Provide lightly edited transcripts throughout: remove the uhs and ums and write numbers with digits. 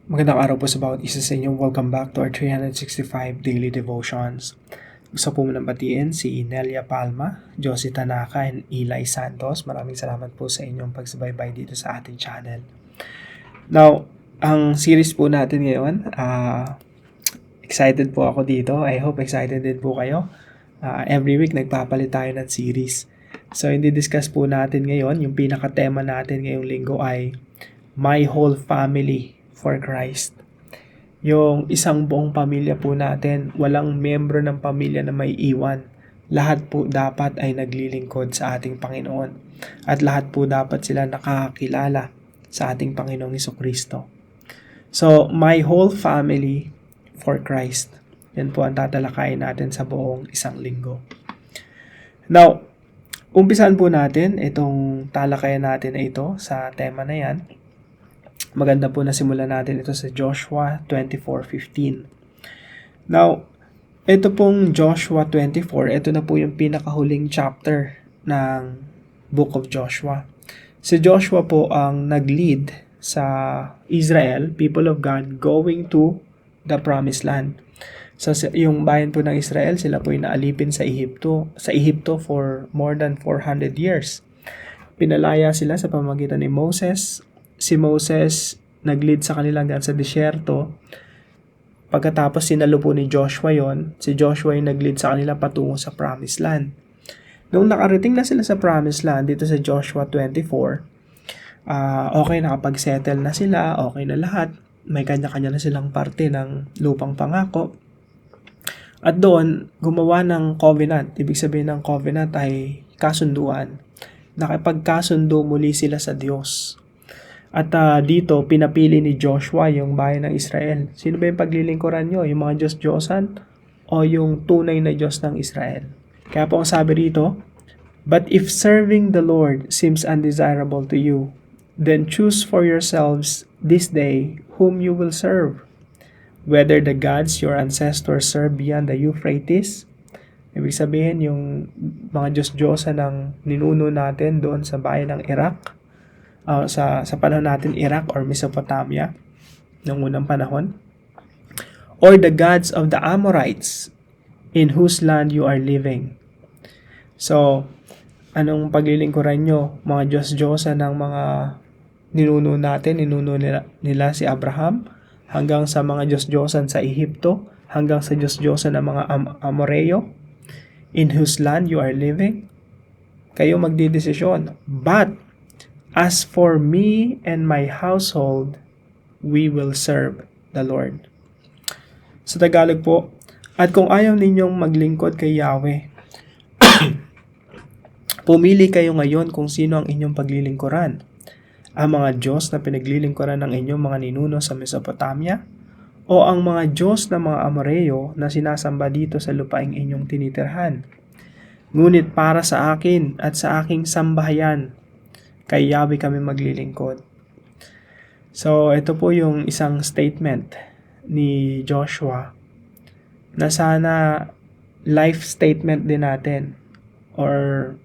Magandang araw po sa bawat isa sa inyo. Welcome back to our 365 Daily Devotions. Gusto po munang batiin si Nelia Palma, Josie Tanaka, and Eli Santos. Maraming salamat po sa inyong pagsubaybay dito sa ating channel. Now, ang series po natin ngayon, excited po ako dito. I hope excited din po kayo. Every week nagpapalit tayo ng series. So, hindi discuss po natin ngayon. Yung pinaka-tema natin ngayong linggo ay My Whole Family for Christ. Yung isang buong pamilya po natin, walang membro ng pamilya na may iwan. Lahat po dapat ay naglilingkod sa ating Panginoon. At lahat po dapat sila nakakakilala sa ating Panginoong Jesucristo. So, my whole family for Christ. Yan po ang tatalakayin natin sa buong isang linggo. Now, umpisan po natin itong talakayan natin na ito sa tema na yan. Maganda po na simulan natin ito sa Joshua 24:15. Now, ito pong Joshua 24, ito na po yung pinakahuling chapter ng Book of Joshua. Si Joshua po ang nag-lead sa Israel, people of God, going to the Promised Land. So, yung bayan po ng Israel, sila po yung naalipin sa Ehipto for more than 400 years. Pinalaya sila sa pamamagitan ni Moses. Si Moses nag-lead sa kanila hanggang sa disyerto. Pagkatapos sinalo po ni Joshua yon, si Joshua yung nag-lead sa kanila patungo sa Promised Land. Nung nakarating na sila sa Promised Land, dito sa Joshua 24, okay, nakapag-settle na sila, okay na lahat. May kanya-kanya na silang parte ng lupang pangako. At doon, gumawa ng covenant. Ibig sabihin ng covenant ay kasunduan. Nakipagkasundo muli sila sa Diyos. At dito, pinapili ni Joshua yung bayan ng Israel. Sino ba yung paglilingkuran nyo? Yung mga Diyos-Diyosan o yung tunay na Diyos ng Israel? Kaya po ang sabi rito, "But if serving the Lord seems undesirable to you, then choose for yourselves this day whom you will serve, whether the gods your ancestors served beyond the Euphrates." Ibig sabihin, yung mga Diyos-Diyosan ng ninuno natin doon sa bayan ng Iraq, sa panahon natin, Iraq or Mesopotamia, noong unang panahon, or the gods of the Amorites in whose land you are living. So, anong paglilingkuran nyo? Mga Diyos-Diyosan ng mga ninuno natin, ninuno nila si Abraham, hanggang sa mga Diyos-Diyosan sa Ehipto, hanggang sa Diyos-Diyosan ng mga Amoreo, in whose land you are living. Kayo magdidesisyon. But, as for me and my household, we will serve the Lord. Sa Tagalog po, at kung ayaw ninyong maglingkod kay Yahweh, pumili kayo ngayon kung sino ang inyong paglilingkuran. Ang mga Diyos na pinaglilingkuran ng inyong mga ninuno sa Mesopotamia, o ang mga Diyos ng mga Amoreo na sinasamba dito sa lupaing inyong tinitirhan. Ngunit para sa akin at sa aking sambahayan, kay Yahweh kami maglilingkod. So, ito po yung isang statement ni Joshua na sana life statement din natin, or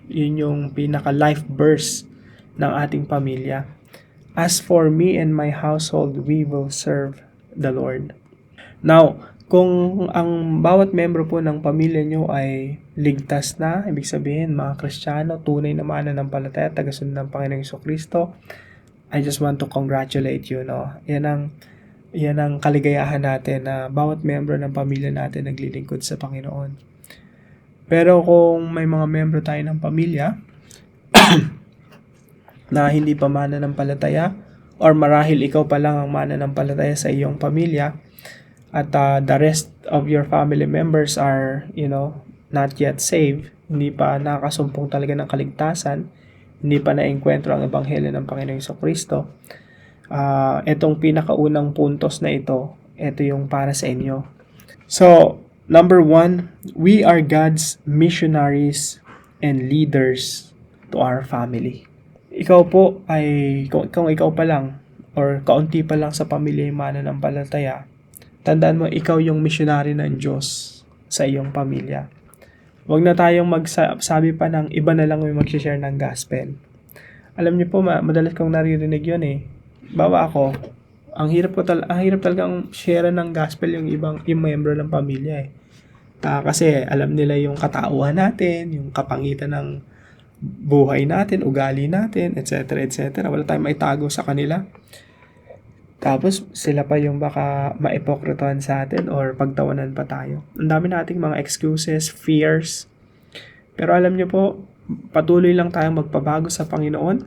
yun yung pinaka-life verse ng ating pamilya. As for me and my household, we will serve the Lord. Now, kung ang bawat membro po ng pamilya nyo ay ligtas na, ibig sabihin mga Kristiyano, tunay na mananampalataya, tagasunod ng Panginoong Jesucristo, I just want to congratulate you, no? Yan ang kaligayahan natin na bawat membro ng pamilya natin naglilingkod sa Panginoon. Pero kung may mga membro tayo ng pamilya na hindi pa mananampalataya, or marahil ikaw pa lang ang mananampalataya sa iyong pamilya, at the rest of your family members are, not yet saved, hindi pa nakasumpong talaga ng kaligtasan, hindi pa na-enkwentro ang ebanghelyo ng Panginoong Jesucristo, itong pinakaunang puntos na ito yung para sa inyo. So, number 1, we are God's missionaries and leaders to our family. Ikaw po ay, kung ikaw pa lang, or kaunti pa lang sa pamilya yung mananampalataya, tandaan mo, ikaw yung missionary ng Diyos sa iyong pamilya. Huwag na tayong magsabi pa ng iba na lang yung mag-share ng gospel. Alam niyo po, madalas kong naririnig yun eh. Bawa ako, ang hirap talagang share ng gospel yung membro ng pamilya eh. Kasi alam nila yung katauhan natin, yung kapangitan ng buhay natin, ugali natin, etc. etc. Wala tayong maitago sa kanila. Tapos sila pa yung baka maipokritohan sa atin or pagtawanan pa tayo. Ang dami nating mga excuses, fears. Pero alam nyo po, patuloy lang tayong magpabago sa Panginoon.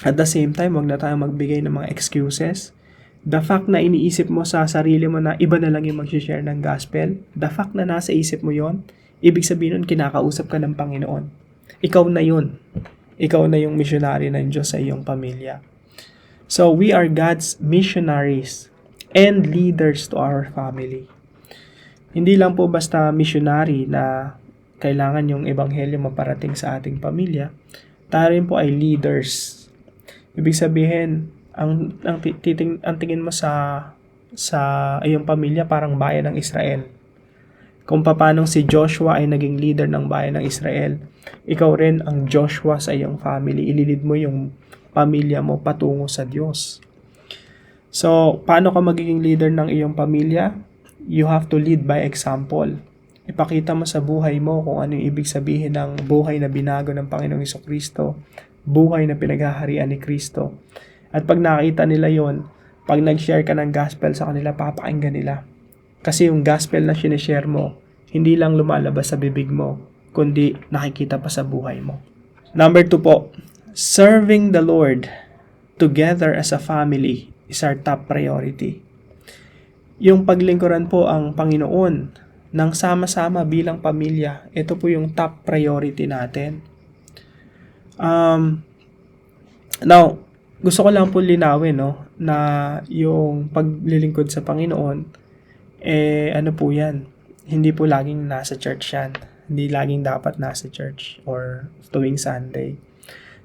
At the same time, wag na tayong magbigay ng mga excuses. The fact na iniisip mo sa sarili mo na iba na lang yung mag-share ng gospel, the fact na nasa isip mo yon, ibig sabihin nun, kinakausap ka ng Panginoon. Ikaw na yun. Ikaw na yung missionary ng Diyos sa iyong pamilya. So, we are God's missionaries and leaders to our family. Hindi lang po basta missionary na kailangan yung ebanghelyo maparating sa ating pamilya. Tayo rin po ay leaders. Ibig sabihin, ang tingin mo sa iyong pamilya parang bayan ng Israel. Kung paano si Joshua ay naging leader ng bayan ng Israel, ikaw rin ang Joshua sa iyong family. Ililid mo yung pamilya mo patungo sa Diyos. So, paano ka magiging leader ng iyong pamilya? You have to lead by example. Ipakita mo sa buhay mo kung ano yung ibig sabihin ng buhay na binago ng Panginoong Hesukristo, buhay na pinaghaharian ni Kristo. At pag nakita nila yon, pag nag-share ka ng gospel sa kanila, papakinggan nila. Kasi yung gospel na sinishare mo, hindi lang lumalabas sa bibig mo, kundi nakikita pa sa buhay mo. Number 2 po, serving the Lord together as a family is our top priority. Yung paglingkuran po ang Panginoon ng sama-sama bilang pamilya, ito po yung top priority natin. Now, gusto ko lang po linawin na yung paglilingkod sa Panginoon, ano po yan? Hindi po laging nasa church yan. Hindi laging dapat nasa church or tuwing Sunday.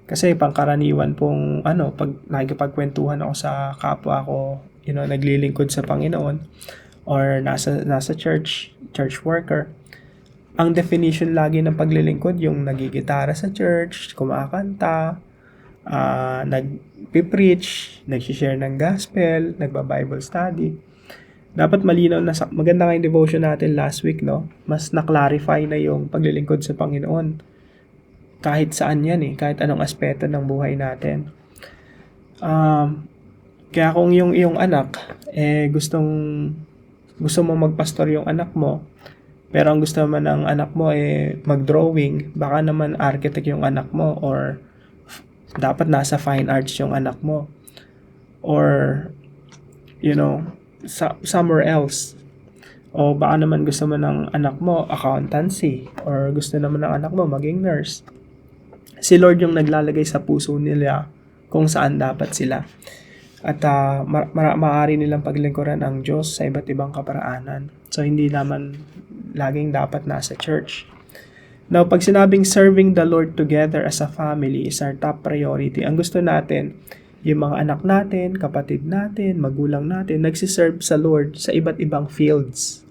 Kasi pangkaraniwan pong pag nakikipagkwentuhan ako sa kapwa ko, naglilingkod sa Panginoon or nasa church worker, ang definition lagi ng paglilingkod yung nagigitara sa church, kumakanta, nagpipreach, nagsishare ng gospel, nagba-Bible study. Dapat malinaw na maganda nga yung devotion natin last week, mas na-clarify na yung paglilingkod sa Panginoon. Kahit saan yan kahit anong aspeto ng buhay natin. Kaya kung yung iyong anak, gusto mo magpastor yung anak mo, pero ang gusto naman ng anak mo mag-drawing, baka naman architect yung anak mo, or dapat nasa fine arts yung anak mo, or somewhere else. O baka naman gusto mo ng anak mo accountancy, or gusto naman ng anak mo maging nurse. Si Lord yung naglalagay sa puso nila kung saan dapat sila. At maaari nilang paglingkuran ang Diyos sa iba't ibang kaparaanan. So, hindi naman laging dapat nasa church. Now, pag sinabing serving the Lord together as a family is our top priority, ang gusto natin, yung mga anak natin, kapatid natin, magulang natin, nagsiserve sa Lord sa iba't ibang fields.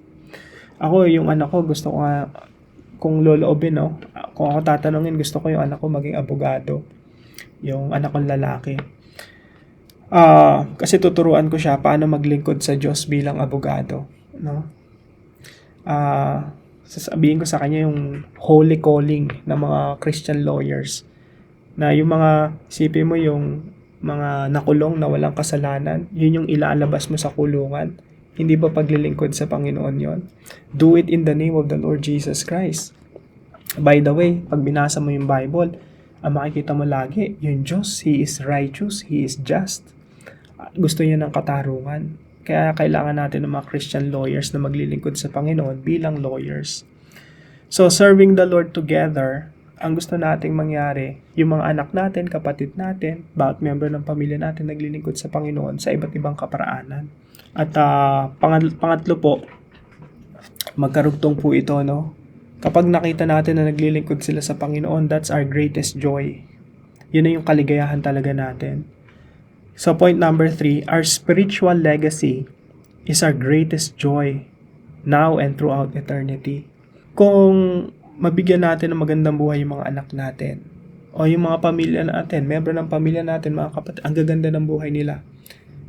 Ako, yung anak ko, gusto ko kung loloobin, kung ako tatanungin, gusto ko yung anak ko maging abogado. Yung anak kong lalaki. Kasi tuturuan ko siya paano maglingkod sa Diyos bilang abogado. Sasabihin ko sa kanya yung holy calling ng mga Christian lawyers. Na yung mga, isipin mo yung mga nakulong na walang kasalanan, yun yung ilalabas mo sa kulungan. Hindi ba paglilingkod sa Panginoon yon? Do it in the name of the Lord Jesus Christ. By the way, pag binasa mo yung Bible, ang makikita mo lagi, yung Diyos, He is righteous, He is just. Gusto niya ng katarungan. Kaya kailangan natin ng mga Christian lawyers na maglilingkod sa Panginoon bilang lawyers. So, serving the Lord together, ang gusto nating mangyari, yung mga anak natin, kapatid natin, bawat member ng pamilya natin naglilingkod sa Panginoon sa iba't ibang kaparaanan. At pangatlo po, magkarugtong po ito, Kapag nakita natin na naglilingkod sila sa Panginoon, that's our greatest joy. Yun na yung kaligayahan talaga natin. So point number 3, our spiritual legacy is our greatest joy now and throughout eternity. Kung mabigyan natin ng magandang buhay yung mga anak natin, o yung mga pamilya natin, member ng pamilya natin, mga kapatid, ang gaganda ng buhay nila.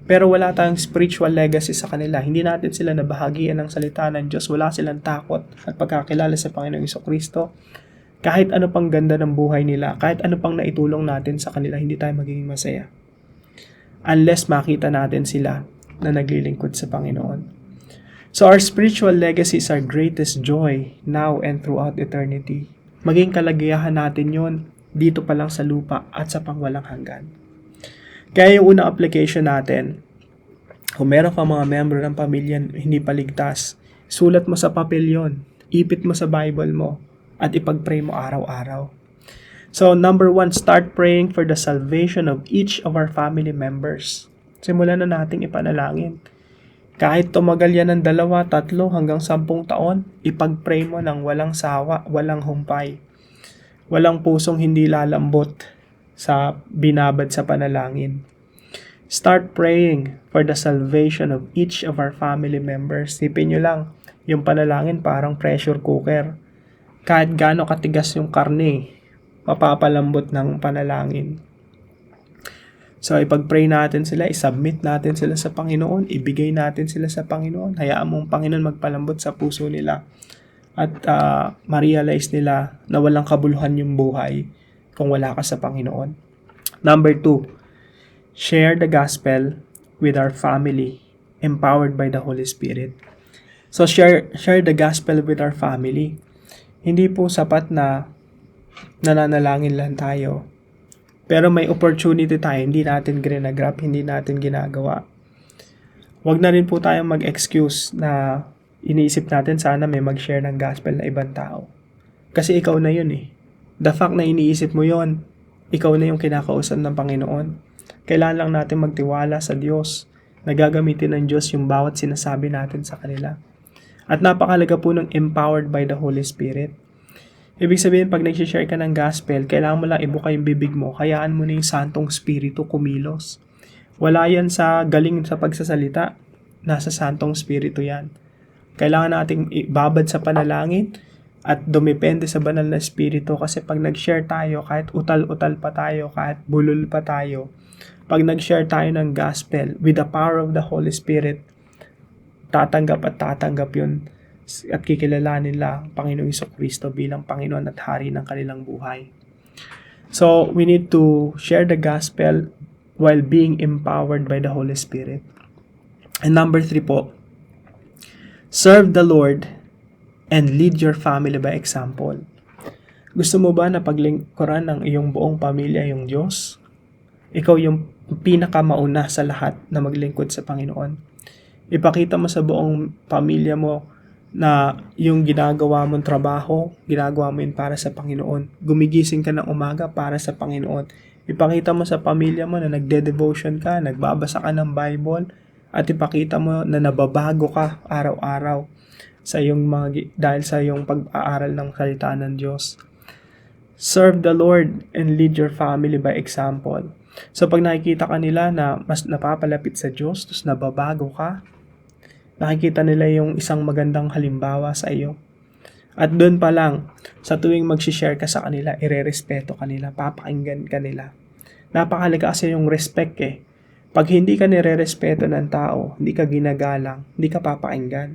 pero wala tayong spiritual legacy sa kanila. Hindi natin sila nabahagian ng salita ng Diyos. Wala silang takot at pagkakilala sa Panginoong Jesucristo. Kahit ano pang ganda ng buhay nila, kahit ano pang naitulong natin sa kanila, hindi tayo magiging masaya. Unless makita natin sila na naglilingkod sa Panginoon. So our spiritual legacy is our greatest joy now and throughout eternity. Maging kalagayahan natin yon dito pa lang sa lupa at sa pangwalang hanggan. Kaya yung unang application natin, kung meron ka mga membro ng pamilya hindi pa ligtas, sulat mo sa papel yon, ipit mo sa Bible mo, at ipag-pray mo araw-araw. So, number 1, start praying for the salvation of each of our family members. Simulan na nating ipanalangin. Kahit tumagal yan ng 2, 3, hanggang 10 taon, ipag-pray mo ng walang sawa, walang humpay. Walang pusong hindi lalambot sa binabad sa panalangin. Start praying for the salvation of each of our family members. Sipin nyo lang, yung panalangin parang pressure cooker. Kahit gaano katigas yung karne, mapapalambot ng panalangin. So, ipag-pray natin sila, isubmit natin sila sa Panginoon, ibigay natin sila sa Panginoon, hayaan mong Panginoon magpalambot sa puso nila at ma-realize nila na walang kabuluhan yung buhay kung wala ka sa Panginoon. Number 2, share the gospel with our family, empowered by the Holy Spirit. So, share the gospel with our family. Hindi po sapat na nananalangin lang tayo. Pero may opportunity tayo, hindi natin grab, hindi natin ginagawa. Huwag na rin po tayong mag-excuse na iniisip natin sana may mag-share ng gospel na ibang tao. Kasi ikaw na yun eh. The fact na iniisip mo yon, ikaw na yung kinakausap ng Panginoon. Kailangan lang natin magtiwala sa Diyos na gagamitin ng Diyos yung bawat sinasabi natin sa kanila. At napakalaga po ng empowered by the Holy Spirit. Ibig sabihin, pag nag-share ka ng gospel, kailangan mo lang ibuka yung bibig mo, hayaan mo na yung Santong Espiritu kumilos. Wala yan sa galing sa pagsasalita, nasa Santong Espiritu yan. Kailangan nating ibabad sa panalangin at dumepende sa banal na Espiritu kasi pag nag-share tayo, kahit utal-utal pa tayo, kahit bulol pa tayo, pag nag-share tayo ng gospel with the power of the Holy Spirit, tatanggap yun at kikilalanin nila ang Panginoong Jesucristo bilang Panginoon at Hari ng kanilang buhay. So, we need to share the gospel while being empowered by the Holy Spirit. And number 3 po, serve the Lord and lead your family by example. Gusto mo ba na paglingkuran ng iyong buong pamilya yung Diyos? Ikaw yung pinakamauna sa lahat na maglingkod sa Panginoon. Ipakita mo sa buong pamilya mo na yung ginagawa mong trabaho, ginagawa mo yun para sa Panginoon. Gumigising ka ng umaga para sa Panginoon. Ipakita mo sa pamilya mo na nagde-devotion ka, nagbabasa ka ng Bible, at ipakita mo na nababago ka araw-araw sa dahil sa iyong pag-aaral ng salita ng Diyos. Serve the Lord and lead your family by example. So pag nakikita ka nila na mas napapalapit sa Diyos, tapos nababago ka, nakikita nila yung isang magandang halimbawa sa iyo. At doon pa lang, sa tuwing mag-share ka sa kanila, irerespeto ka nila, papakinggan ka nila. Napakalaga kasi yung respect eh. Pag hindi ka nire-respeto ng tao, hindi ka ginagalang, hindi ka papakinggan.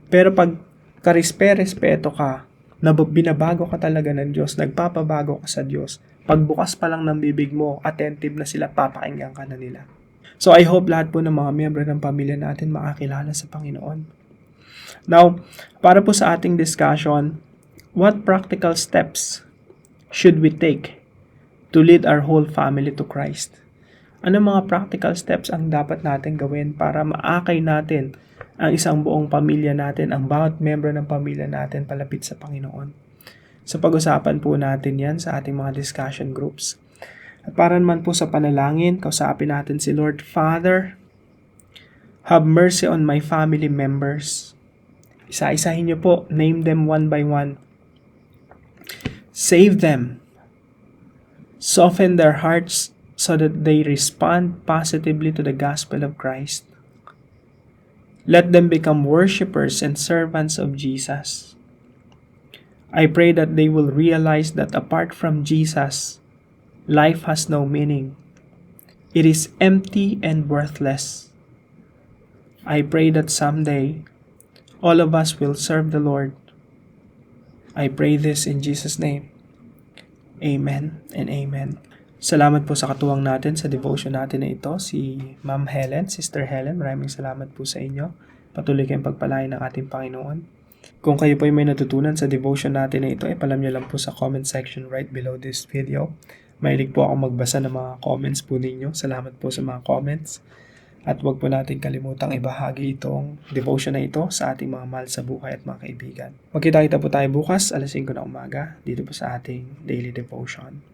Pero pag karespeto ka, binabago ka talaga ng Diyos, nagpapabago ka sa Diyos, pagbukas pa lang ng bibig mo, attentive na sila, papakinggan ka na nila. So I hope lahat po ng mga miyembro ng pamilya natin makakilala sa Panginoon. Now, para po sa ating discussion, what practical steps should we take to lead our whole family to Christ? Ano mga practical steps ang dapat natin gawin para maakay natin ang isang buong pamilya natin, ang bawat miyembro ng pamilya natin palapit sa Panginoon? So pag-usapan po natin yan sa ating mga discussion groups. At para naman po sa panalangin, kausapin natin si Lord. Father, have mercy on my family members. Isa-isahin niyo po, name them one by one. Save them. Soften their hearts so that they respond positively to the gospel of Christ. Let them become worshipers and servants of Jesus. I pray that they will realize that apart from Jesus, life has no meaning. it is empty and worthless. I pray that someday all of us will serve the Lord. I pray this in Jesus' name. Amen and amen. Salamat po sa katuwang natin sa devotion natin na ito, si Ma'am Helen, Sister Helen. Maraming salamat po sa inyo. Patuloy kayong pagpalain ng ating Panginoon. Kung kayo po ay may natutunan sa devotion natin na ito, ipalam nyo lang po sa comment section right below this video. Mahilig po ako magbasa ng mga comments po ninyo. Salamat po sa mga comments. At huwag po natin kalimutang ibahagi itong devotion na ito sa ating mga mahal sa buhay at mga kaibigan. Magkita-kita po tayo bukas, alas 5 ng umaga, dito po sa ating daily devotion.